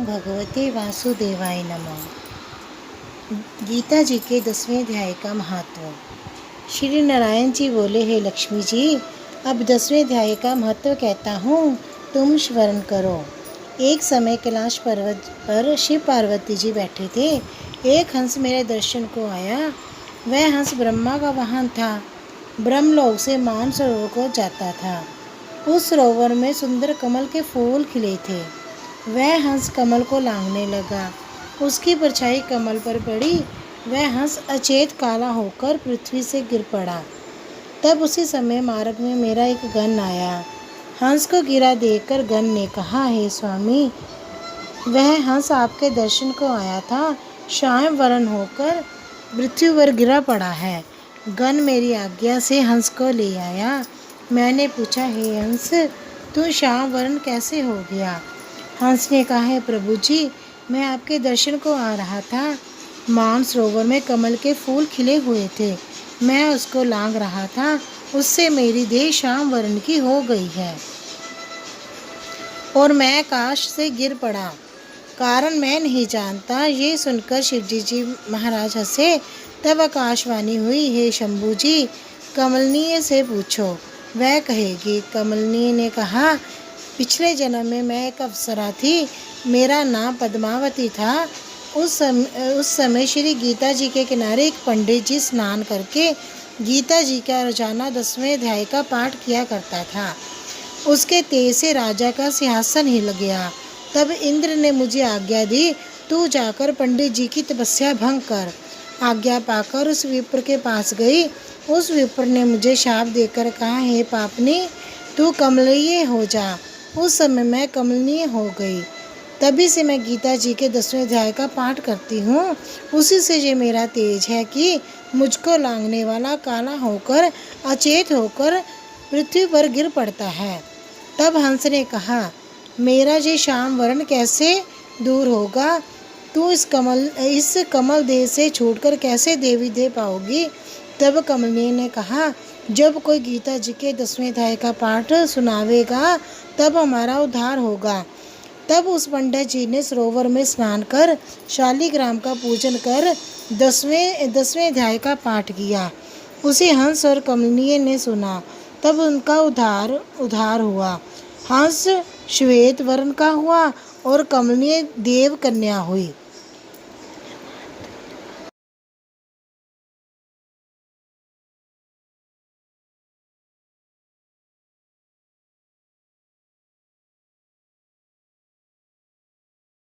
भगवते वासुदेवाय नमः। गीता जी के 10वें अध्याय का महत्व। श्री नारायण जी बोले, हे लक्ष्मी जी, अब 10वें अध्याय का महत्व कहता हूँ, तुम स्मरण करो। एक समय कैलाश पर्वत पर शिव पार्वती जी बैठे थे। एक हंस मेरे दर्शन को आया। वह हंस ब्रह्मा का वाहन था। ब्रह्मलोक से मानसरोवर को जाता था। उस सरोवर में सुंदर कमल के फूल खिले थे। वह हंस कमल को लांघने लगा। उसकी परछाई कमल पर पड़ी। वह हंस अचेत काला होकर पृथ्वी से गिर पड़ा। तब उसी समय मार्ग में मेरा एक गण आया। हंस को गिरा देखकर गण ने कहा, हे स्वामी, वह हंस आपके दर्शन को आया था, श्याम वर्ण होकर पृथ्वी पर गिरा पड़ा है। गण मेरी आज्ञा से हंस को ले आया। मैंने पूछा, हे हंस, तू श्याम वर्ण कैसे हो गया? हंस ने कहा, है प्रभु जी, मैं आपके दर्शन को आ रहा था। मानसरोवर में कमल के फूल खिले हुए थे। मैं उसको लांघ रहा था। उससे मेरी देह श्याम वर्ण की हो गई है और मैं आकाश से गिर पड़ा। कारण मैं नहीं जानता। ये सुनकर शिवजी जी महाराज हंसे। तब आकाशवाणी हुई, हे शंभू जी, कमलनीय से पूछो, वह कहेगी। कमलनीय ने कहा, पिछले जन्म में मैं एक अप्सरा थी। मेरा नाम पद्मावती था। उस समय श्री गीता जी के किनारे एक पंडित जी स्नान करके गीता जी का रोजाना 10वें अध्याय का पाठ किया करता था। उसके तेज से राजा का सिंहासन हिल गया। तब इंद्र ने मुझे आज्ञा दी, तू जाकर पंडित जी की तपस्या भंग कर। आज्ञा पाकर उस विप्र के पास गई। उस विप्र ने मुझे शाप देकर कहा, हे पापनी, तू कमलीय हो जा। उस समय मैं कमलीय हो गई। तभी से मैं गीता जी के 10वें अध्याय का पाठ करती हूँ। उसी से ये मेरा तेज है कि मुझको लांघने वाला काला होकर अचेत होकर पृथ्वी पर गिर पड़ता है। तब हंस ने कहा, मेरा ये श्याम वर्ण कैसे दूर होगा? तू इस कमल देह से छूटकर कैसे देवी दे पाओगी? तब कमलिनी ने कहा, जब कोई गीता जी के 10वें अध्याय का पाठ सुनावेगा तब हमारा उद्धार होगा। तब उस पंडित जी ने सरोवर में स्नान कर शालिग्राम का पूजन कर 10वें अध्याय का पाठ किया। उसे हंस और कमलिनी ने सुना। तब उनका उद्धार हुआ। हंस श्वेत वर्ण का हुआ और कमलिनी देव कन्या हुई।